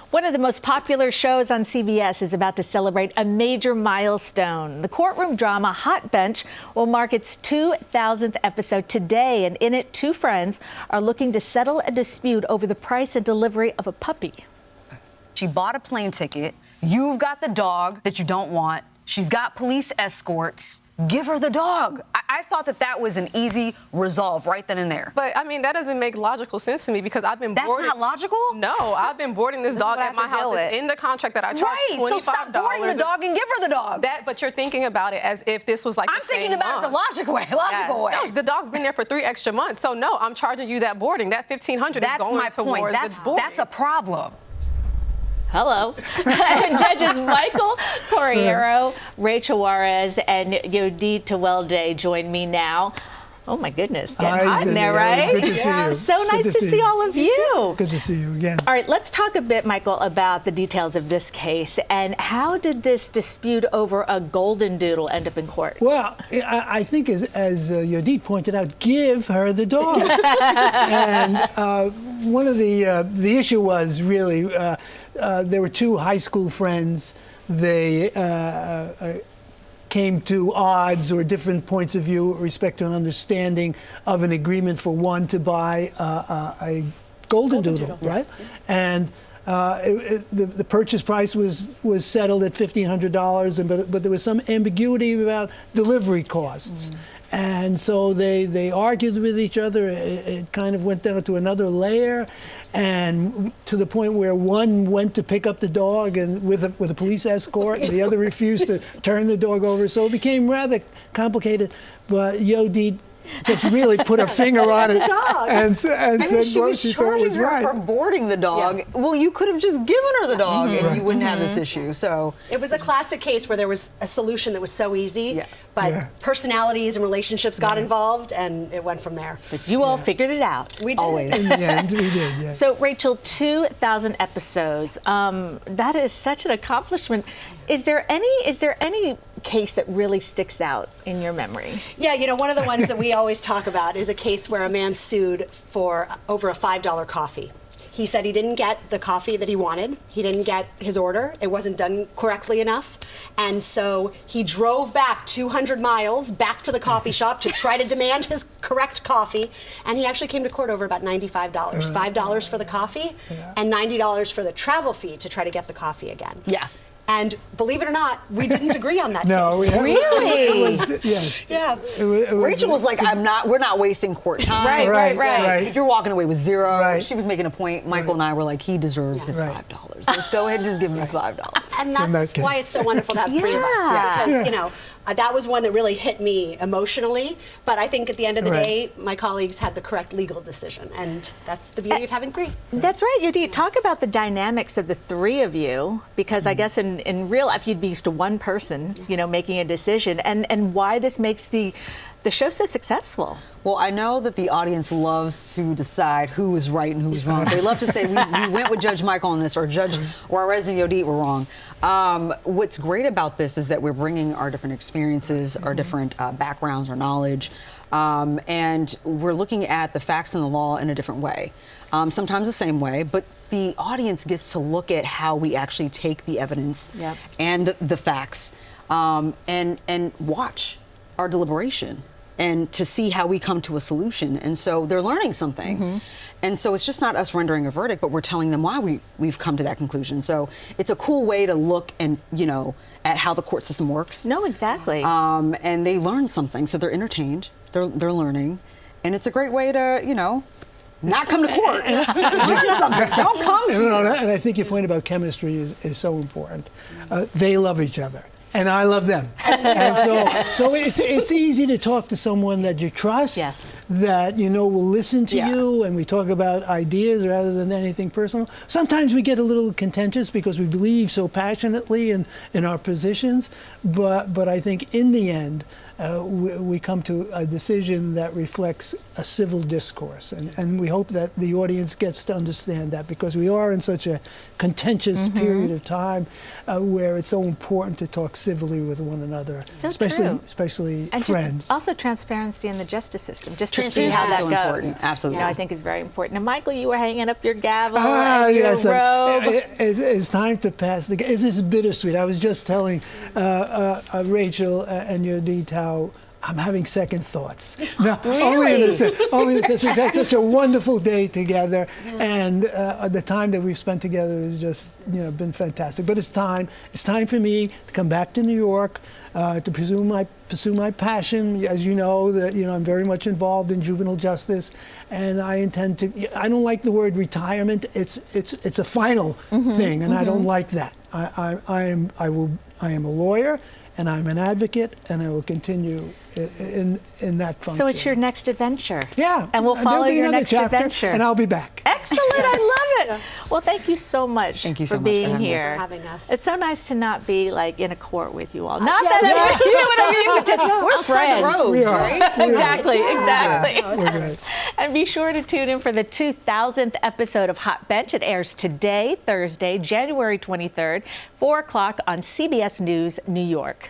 One of the most popular shows on CBS is about to celebrate a major milestone. The courtroom drama Hot Bench will mark its 2,000th episode today, and in it, two friends are looking to settle a dispute over the price and delivery of a puppy. She bought a plane ticket. You've got the dog that you don't want. She's got police escorts. Give her the dog. I thought that was an easy resolve right then and there. But, I mean, that doesn't make logical sense to me because I've been boarding. That's not logical? No, I've been boarding this dog at my house. It's in the contract that I charge $25. Right, so stop boarding the dog and give her the dog. But you're thinking about it as if this was like I'm thinking about it the logical way. No, the dog's been there for 3 extra months. So, no, I'm charging you that boarding. That $1,500 is going towards the boarding. That's a problem. Hello. Judges Michael Corriero, Rachel Juarez, and Yodit Tewolde join me now. Oh, my goodness. Getting hot in there, right? Good to see you. So nice to see all of you. Good to see you again. All right, let's talk a bit, Michael, about the details of this case. And how did this dispute over a golden doodle end up in court? Well, I think, as Yodit pointed out, give her the dog. And one of the issue was really there were two high school friends. They came to odds or different points of view with respect to an understanding of an agreement for one to buy a golden doodle, right? Yeah. And the purchase price was settled at $1,500, but there was some ambiguity about delivery costs. And so they argued with each other. It kind of went down to another layer, and to the point where one went to pick up the dog and with a police escort, and the other refused to turn the dog over. So it became rather complicated. But Yodit just really put her finger on it and said what she thought was right. For boarding the dog. Yeah. Well, you could have just given her the dog and you wouldn't have this issue. So it was a classic case where there was a solution that was so easy, but personalities and relationships got involved, and it went from there. But you all figured it out. We did. Always. In the end, we did, yes. So, Rachel, 2,000 episodes. That is such an accomplishment. Is there any case that really sticks out in your memory? Yeah, you know, one of the ones that we always talk about is a case where a man sued for over a $5 coffee. He said he didn't get the coffee that he wanted. He didn't get his order. It wasn't done correctly enough. And so he drove back 200 miles back to the coffee shop to try to demand his correct coffee. And he actually came to court over about $95. $5 for the coffee and $90 for the travel fee to try to get the coffee again. Yeah. And believe it or not, we didn't agree on that case. Really? It was, yes. Yeah. Rachel was like, we're not wasting court time. Right. If you're walking away with zero, she was making a point. Michael and I were like, he deserved his $5. Let's go ahead and just give him his $5. And that's why it's so wonderful to have three of us. Because, you know, that was one that really hit me emotionally. But I think at the end of the day, my colleagues had the correct legal decision. And that's the beauty of having three. That's right. Yodit, talk about the dynamics of the three of you, because I guess in real life, you'd be used to one person, you know, making a decision, and why this makes the show so successful. Well, I know that the audience loves to decide who is right and who is wrong. They love to say, we went with Judge Michael on this, or Judge Juarez and Yodit were wrong. What's great about this is that we're bringing our different experiences, our different backgrounds, our knowledge, and we're looking at the facts and the law in a different way. Sometimes the same way, but the audience gets to look at how we actually take the evidence and the facts and watch our deliberation and to see how we come to a solution. And so they're learning something. And so it's just not us rendering a verdict, but we're telling them why we've come to that conclusion. So it's a cool way to look and, you know, at how the court system works. No, exactly. And they learn something, so they're entertained, they're learning. And it's a great way to, you know, not come to court. Learn something. Don't come. And I think your point about chemistry is so important. They love each other, and I love them. And so it's easy to talk to someone that you trust, that you know will listen to you, and we talk about ideas rather than anything personal. Sometimes we get a little contentious because we believe so passionately in our positions, but I think in the end, we come to a decision that reflects a civil discourse. And we hope that the audience gets to understand that, because we are in such a contentious period of time where it's so important to talk civilly with one another, So especially and friends. Also transparency in the justice system, just to see how that so goes. important. Absolutely. You know, I think is very important. And Michael, you were hanging up your gavel Ah, and your yes, robe. it's time to pass the. This is bittersweet. I was just telling Rachel and Yodit how I'm having second thoughts. No, only in the sense we've had such a wonderful day together, and the time that we've spent together has just been fantastic. But it's time for me to come back to New York. To pursue my passion. As you know, that I'm very much involved in juvenile justice, and I intend to. I don't like the word retirement. It's a final thing, and I don't like that. I am a lawyer, and I'm an advocate, and I will continue in that function. So it's your next adventure. Yeah, and we'll follow there'll be your another next chapter, adventure. and I'll be back. Excellent, I love it. Well, thank you so much Thank you so for much for being having here. us. For having us. It's so nice to not be like in a court with you all. Not that you know what I mean. We're Outside friends. the road, We are. right? Exactly. We're good. And be sure to tune in for the 2000th episode of Hot Bench. It airs today, Thursday, January 23rd, 4 o'clock on CBS News New York.